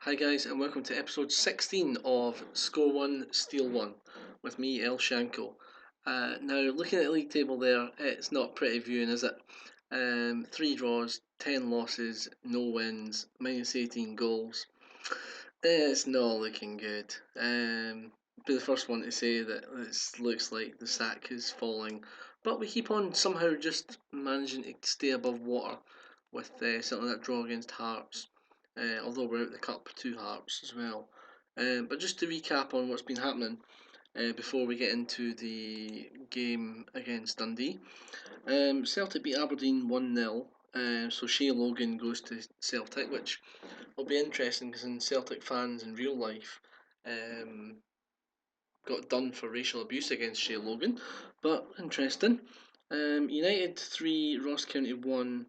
Hi guys, and welcome to episode 16 of Score 1, Steal 1 with me, El Shanko. Now, looking at the league table there, it's not pretty viewing, is it? 3 draws, 10 losses, no wins, minus 18 goals. It's not looking good. Be the first one to say that it looks like the sack is falling, but we keep on somehow just managing to stay above water with something like that draw against Hearts. Although we're out the cup to Hearts as well. But just to recap on what's been happening before we get into the game against Dundee. Celtic beat Aberdeen 1-0. So Shea Logan goes to Celtic, which will be interesting because in Celtic fans in real life got done for racial abuse against Shea Logan. But interesting. United 3, Ross County 1.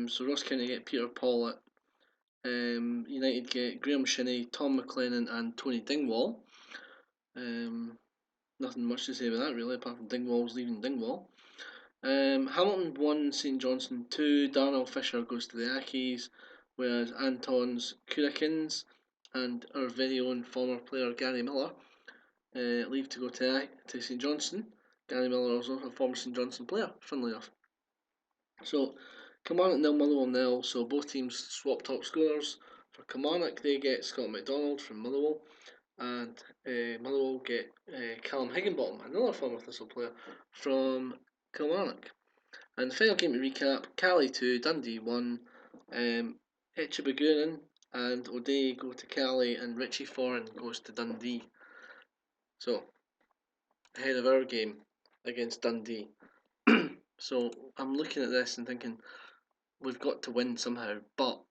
So Ross County get Peter Pawlett. United get Graham Shinney, Tom McLennan, and Tony Dingwall. Nothing much to say about that really, apart from Dingwall's leaving Dingwall. Hamilton 1, St Johnstone 2. Darnell Fisher goes to the Ackies, whereas Anton's Kurikins and our very own former player Gary Miller leave to go to St Johnstone. Gary Miller also a former St Johnstone player, funnily enough. So Kilmarnock 0, Motherwell 0, so both teams swap top scorers. For Kilmarnock, they get Scott McDonald from Motherwell, and Motherwell get Callum Higginbottom, another former Thistle player, from Kilmarnock. And the final game to recap, Cali 2, Dundee 1, Echebaguren and O'Day go to Cali, and Richie Foran goes to Dundee. So, ahead of our game against Dundee. So, I'm looking at this and thinking, we've got to win somehow, but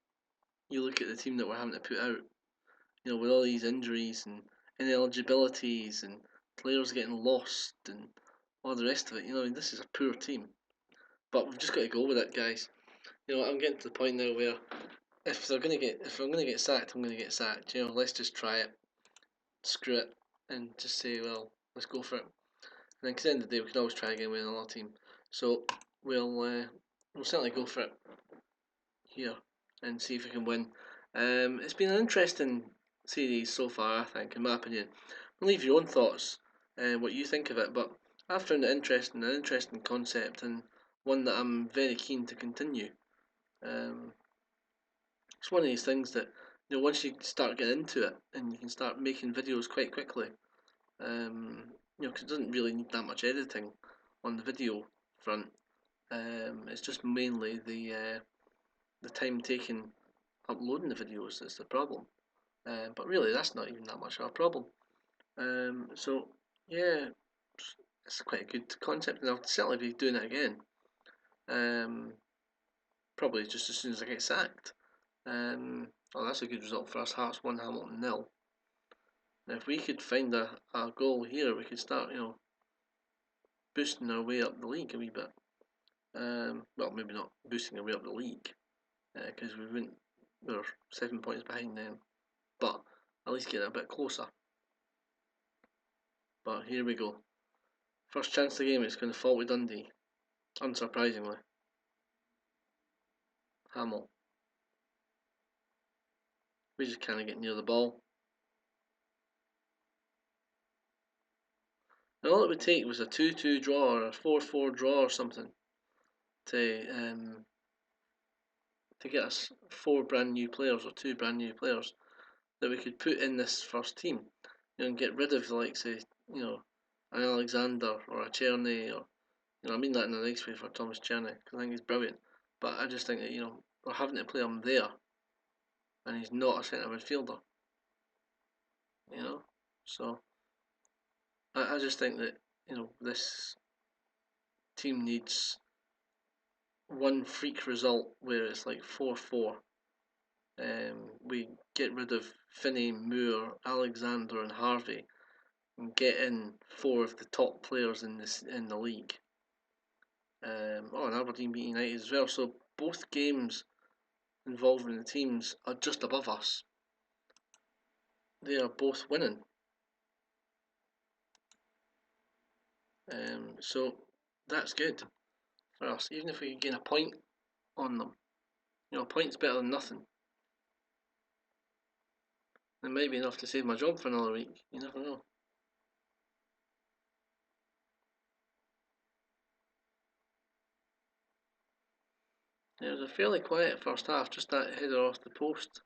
you look at the team that we're having to put out, with all these injuries and ineligibilities and players getting lost and all the rest of it, this is a poor team. But we've just got to go with it, guys. I'm getting to the point now where if I'm gonna get sacked, I'm gonna get sacked. Let's just try it, screw it, and just say, well, let's go for it. And then, 'cause at the end of the day, we could always try again with another team. So we'll certainly go for it here and see if we can win. It's been an interesting series so far, I think, in my opinion. Leave your own thoughts and what you think of it, but I found it interesting, an interesting concept, and one that I'm very keen to continue. It's one of these things that once you start getting into it and you can start making videos quite quickly, because it doesn't really need that much editing on the video front. It's just mainly the time taken uploading the videos that's the problem. But really, that's not even that much of a problem. So yeah, it's quite a good concept, and I'll certainly be doing it again. Probably just as soon as I get sacked. That's a good result for us. Hearts 1, Hamilton 0. Now, if we could find a goal here, we could start, boosting our way up the league a wee bit. Well, maybe not boosting our way up the league, because we're 7 points behind them, but at least get a bit closer. But here we go. First chance of the game, it's going to fall with Dundee, unsurprisingly. Hamill. We just can't get near the ball. And all it would take was a 2-2 draw or a 4-4 draw or something to get us 4 brand new players or 2 brand new players that we could put in this first team, and get rid of the likes of an Alexander or a Czerny, or I mean that in a nice way for Thomas Czerny, because I think he's brilliant, but I just think that we're having to play him there, and he's not a centre midfielder, so I just think that this team needs one freak result where it's like 4-4. We get rid of Finney, Moore, Alexander, and Harvey, and get in 4 of the top players in the league. And Aberdeen beat United as well. So both games involving the teams are just above us. They are both winning. So that's good for us. Even if we can gain a point on them, a point's better than nothing. It might be enough to save my job for another week. You never know. It was a fairly quiet first half, just that header off the post.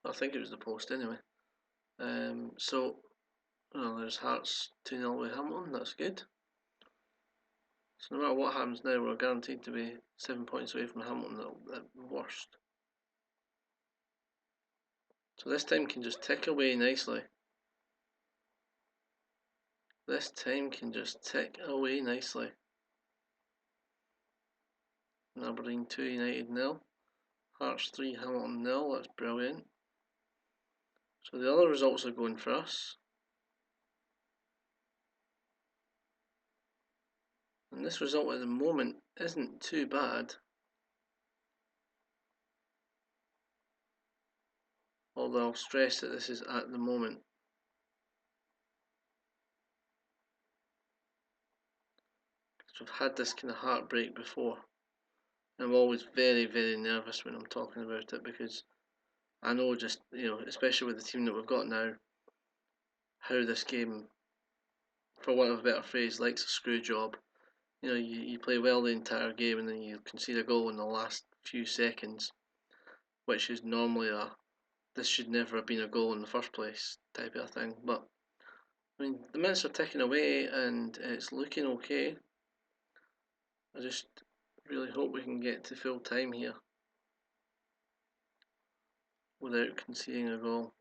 I think it was the post anyway. So, well, there's Hearts 2-0 with Hamilton, that's good. So no matter what happens now, we're guaranteed to be 7 points away from Hamilton at worst. So this time can just tick away nicely. This time can just tick away nicely. Aberdeen 2, United 0. Hearts 3, Hamilton 0, that's brilliant. So the other results are going for us. And this result at the moment isn't too bad. Although I'll stress that this is at the moment. Because I've had this kind of heartbreak before. And I'm always very, very nervous when I'm talking about it because I know just, especially with the team that we've got now, how this game, for want of a better phrase, likes a screw job. You play well the entire game and then you concede a goal in the last few seconds, which is normally this should never have been a goal in the first place type of thing. But I mean, the minutes are ticking away and it's looking okay. I just really hope we can get to full time here without conceding a goal.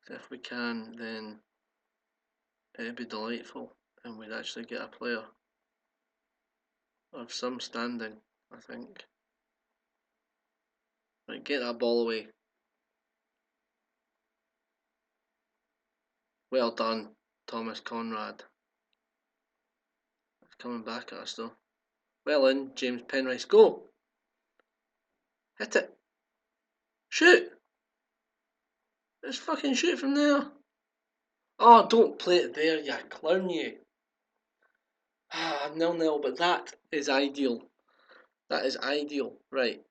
If we can, then it'd be delightful and we'd actually get a player of some standing, I think. Right, get that ball away. Well done, Thomas Conrad. It's coming back at us though. Well in, James Penrice. Go! Hit it! Shoot! Let's fucking shoot from there. Oh, don't play it there, you clown, you. 0-0, but that is ideal. That is ideal. Right.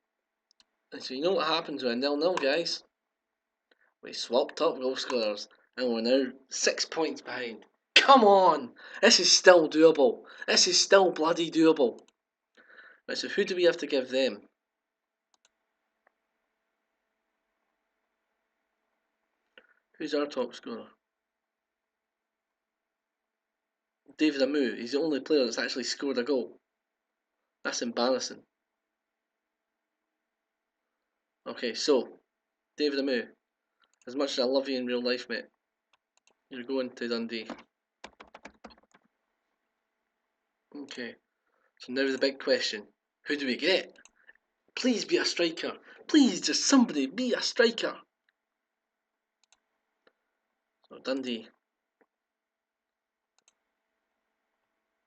And so you know what happens with a 0-0, guys? We swapped up goal scorers and we're now 6 points behind. Come on! This is still doable. This is still bloody doable. Right, so who do we have to give them? Who's our top scorer? David Amu. He's the only player that's actually scored a goal. That's embarrassing. Okay, so David Amu, as much as I love you in real life, mate, you're going to Dundee. Okay, so now the big question. Who do we get? Please be a striker. Please, just somebody be a striker. So Dundee.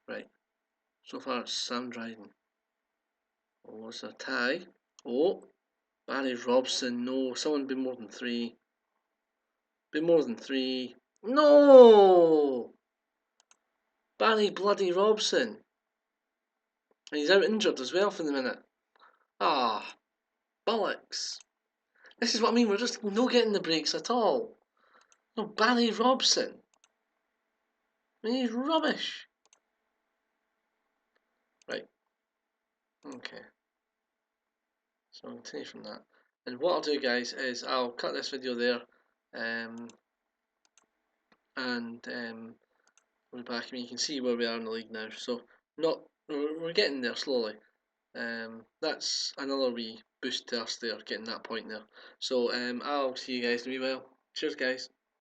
Right. So far it's Sam Dryden. Oh, it's a tie. Oh, Barry Robson. No, someone be more than 3. Be more than 3. No! Barry bloody Robson. And he's out injured as well for the minute. Ah, bollocks. This is what I mean, we're just no getting the breaks at all. No, Barry Robson. I mean, he's rubbish. Right. Okay. So I'll continue from that. And what I'll do, guys, is I'll cut this video there. We'll be back. I mean, you can see where we are in the league now. So we're getting there slowly. That's another wee boost to us there, getting that point there. So I'll see you guys in a wee while. Cheers, guys.